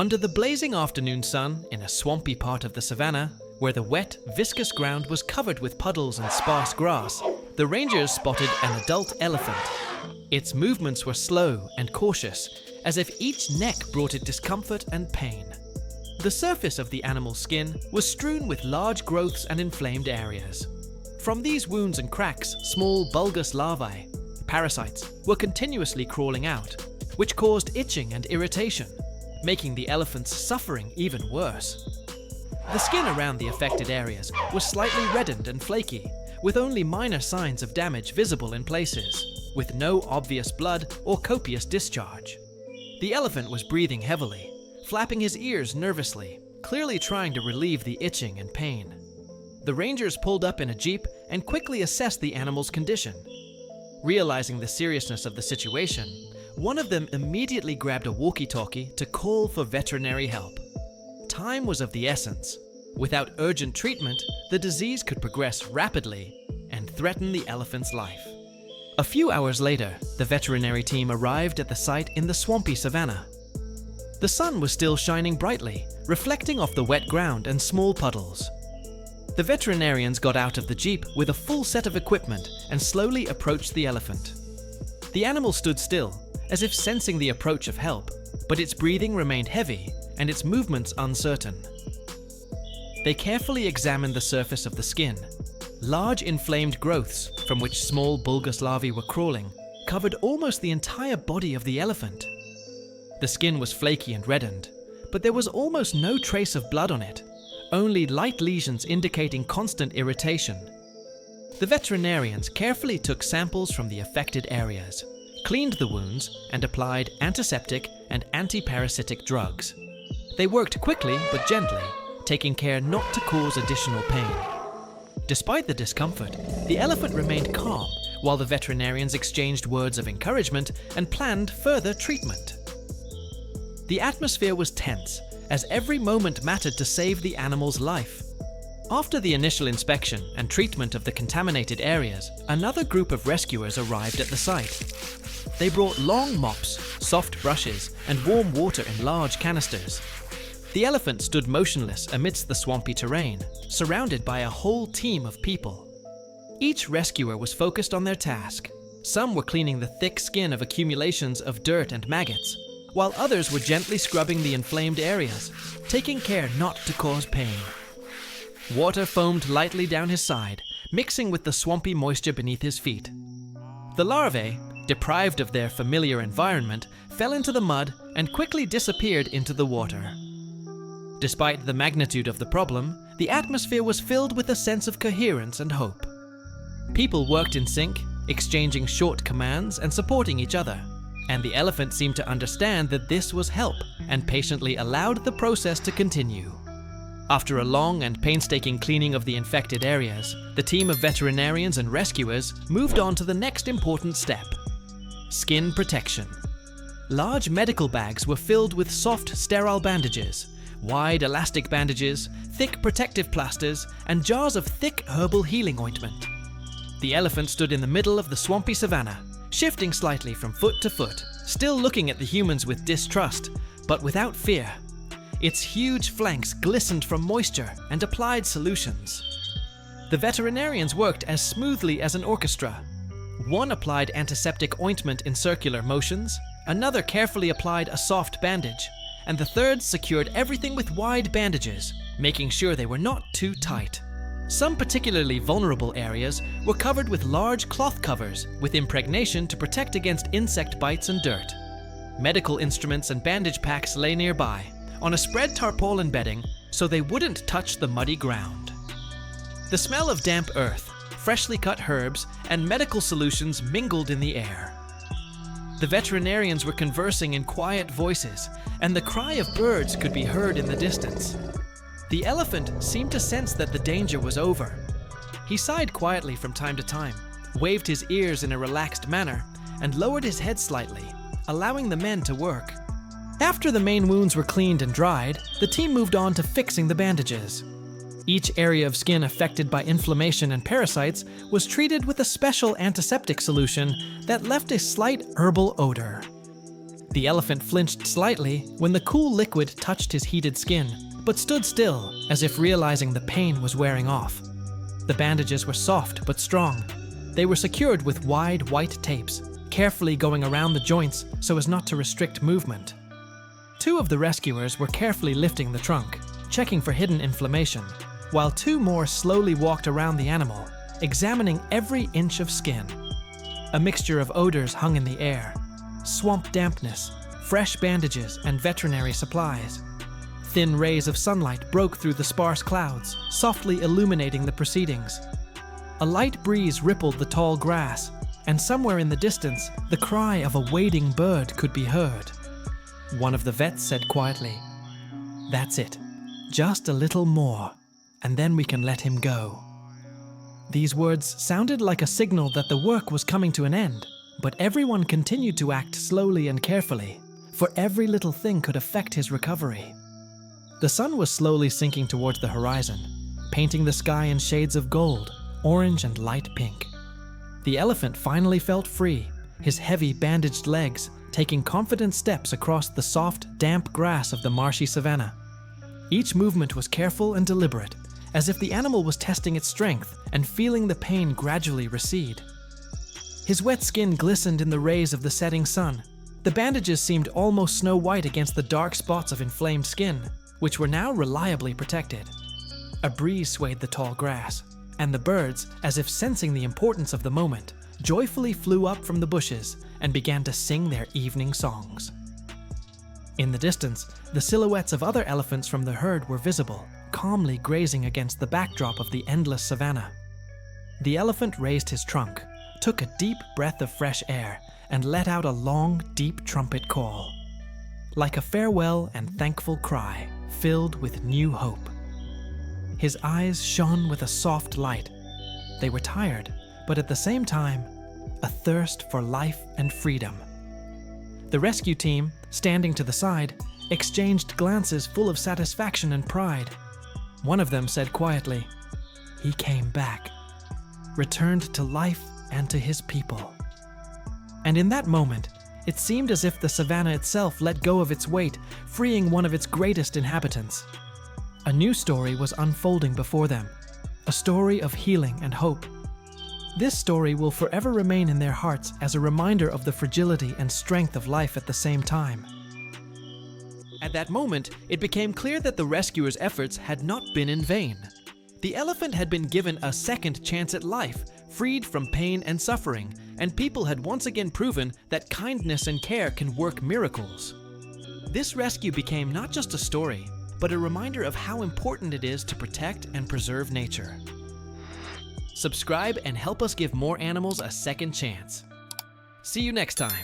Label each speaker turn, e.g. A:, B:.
A: Under the blazing afternoon sun, in a swampy part of the savannah, where the wet, viscous ground was covered with puddles and sparse grass, the rangers spotted an adult elephant. Its movements were slow and cautious, as if each neck brought it discomfort and pain. The surface of the animal's skin was strewn with large growths and inflamed areas. From these wounds and cracks, small bulbous larvae, parasites, were continuously crawling out, which caused itching and irritation, making the elephant's suffering even worse. The skin around the affected areas was slightly reddened and flaky, with only minor signs of damage visible in places, with no obvious blood or copious discharge. The elephant was breathing heavily, flapping his ears nervously, clearly trying to relieve the itching and pain. The rangers pulled up in a jeep and quickly assessed the animal's condition. Realizing the seriousness of the situation, one of them immediately grabbed a walkie-talkie to call for veterinary help. Time was of the essence. Without urgent treatment, the disease could progress rapidly and threaten the elephant's life. A few hours later, the veterinary team arrived at the site in the swampy savannah. The sun was still shining brightly, reflecting off the wet ground and small puddles. The veterinarians got out of the jeep with a full set of equipment and slowly approached the elephant. The animal stood still, as if sensing the approach of help, but its breathing remained heavy and its movements uncertain. They carefully examined the surface of the skin. Large inflamed growths, from which small bulbous larvae were crawling, covered almost the entire body of the elephant. The skin was flaky and reddened, but there was almost no trace of blood on it, only light lesions indicating constant irritation. The veterinarians carefully took samples from the affected areas, cleaned the wounds, and applied antiseptic and antiparasitic drugs. They worked quickly but gently, taking care not to cause additional pain. Despite the discomfort, the elephant remained calm while the veterinarians exchanged words of encouragement and planned further treatment. The atmosphere was tense, as every moment mattered to save the animal's life. After the initial inspection and treatment of the contaminated areas, another group of rescuers arrived at the site. They brought long mops, soft brushes, and warm water in large canisters. The elephant stood motionless amidst the swampy terrain, surrounded by a whole team of people. Each rescuer was focused on their task. Some were cleaning the thick skin of accumulations of dirt and maggots, while others were gently scrubbing the inflamed areas, taking care not to cause pain. Water foamed lightly down his side, mixing with the swampy moisture beneath his feet. The larvae, deprived of their familiar environment, fell into the mud and quickly disappeared into the water. Despite the magnitude of the problem, the atmosphere was filled with a sense of coherence and hope. People worked in sync, exchanging short commands and supporting each other, and the elephant seemed to understand that this was help and patiently allowed the process to continue. After a long and painstaking cleaning of the infected areas, the team of veterinarians and rescuers moved on to the next important step: skin protection. Large medical bags were filled with soft, sterile bandages, wide elastic bandages, thick protective plasters, and jars of thick herbal healing ointment. The elephant stood in the middle of the swampy savannah, shifting slightly from foot to foot, still looking at the humans with distrust, but without fear. Its huge flanks glistened from moisture and applied solutions. The veterinarians worked as smoothly as an orchestra. One applied antiseptic ointment in circular motions, another carefully applied a soft bandage, and the third secured everything with wide bandages, making sure they were not too tight. Some particularly vulnerable areas were covered with large cloth covers with impregnation to protect against insect bites and dirt. Medical instruments and bandage packs lay nearby, on a spread tarpaulin bedding so they wouldn't touch the muddy ground. The smell of damp earth, freshly cut herbs, and medical solutions mingled in the air. The veterinarians were conversing in quiet voices, and the cry of birds could be heard in the distance. The elephant seemed to sense that the danger was over. He sighed quietly from time to time, waved his ears in a relaxed manner, and lowered his head slightly, allowing the men to work. After the main wounds were cleaned and dried, the team moved on to fixing the bandages. Each area of skin affected by inflammation and parasites was treated with a special antiseptic solution that left a slight herbal odor. The elephant flinched slightly when the cool liquid touched his heated skin, but stood still, as if realizing the pain was wearing off. The bandages were soft but strong. They were secured with wide white tapes, carefully going around the joints so as not to restrict movement. 2 of the rescuers were carefully lifting the trunk, checking for hidden inflammation, while 2 more slowly walked around the animal, examining every inch of skin. A mixture of odors hung in the air: swamp dampness, fresh bandages, and veterinary supplies. Thin rays of sunlight broke through the sparse clouds, softly illuminating the proceedings. A light breeze rippled the tall grass, and somewhere in the distance, the cry of a wading bird could be heard. One of the vets said quietly, "That's it. Just a little more, and then we can let him go." These words sounded like a signal that the work was coming to an end, but everyone continued to act slowly and carefully, for every little thing could affect his recovery. The sun was slowly sinking towards the horizon, painting the sky in shades of gold, orange, and light pink. The elephant finally felt free, his heavy bandaged legs taking confident steps across the soft, damp grass of the marshy savanna. Each movement was careful and deliberate, as if the animal was testing its strength and feeling the pain gradually recede. His wet skin glistened in the rays of the setting sun. The bandages seemed almost snow-white against the dark spots of inflamed skin, which were now reliably protected. A breeze swayed the tall grass, and the birds, as if sensing the importance of the moment, joyfully flew up from the bushes and began to sing their evening songs. In the distance, the silhouettes of other elephants from the herd were visible, calmly grazing against the backdrop of the endless savanna. The elephant raised his trunk, took a deep breath of fresh air, and let out a long, deep trumpet call, like a farewell and thankful cry, filled with new hope. His eyes shone with a soft light. They were tired, but at the same time, a thirst for life and freedom. The rescue team, standing to the side, exchanged glances full of satisfaction and pride. One of them said quietly, "He came back, returned to life and to his people." And in that moment, it seemed as if the savanna itself let go of its weight, freeing one of its greatest inhabitants. A new story was unfolding before them, a story of healing and hope. This story will forever remain in their hearts as a reminder of the fragility and strength of life at the same time. At that moment, it became clear that the rescuers' efforts had not been in vain. The elephant had been given a second chance at life, freed from pain and suffering, and people had once again proven that kindness and care can work miracles. This rescue became not just a story, but a reminder of how important it is to protect and preserve nature. Subscribe and help us give more animals a second chance. See you next time.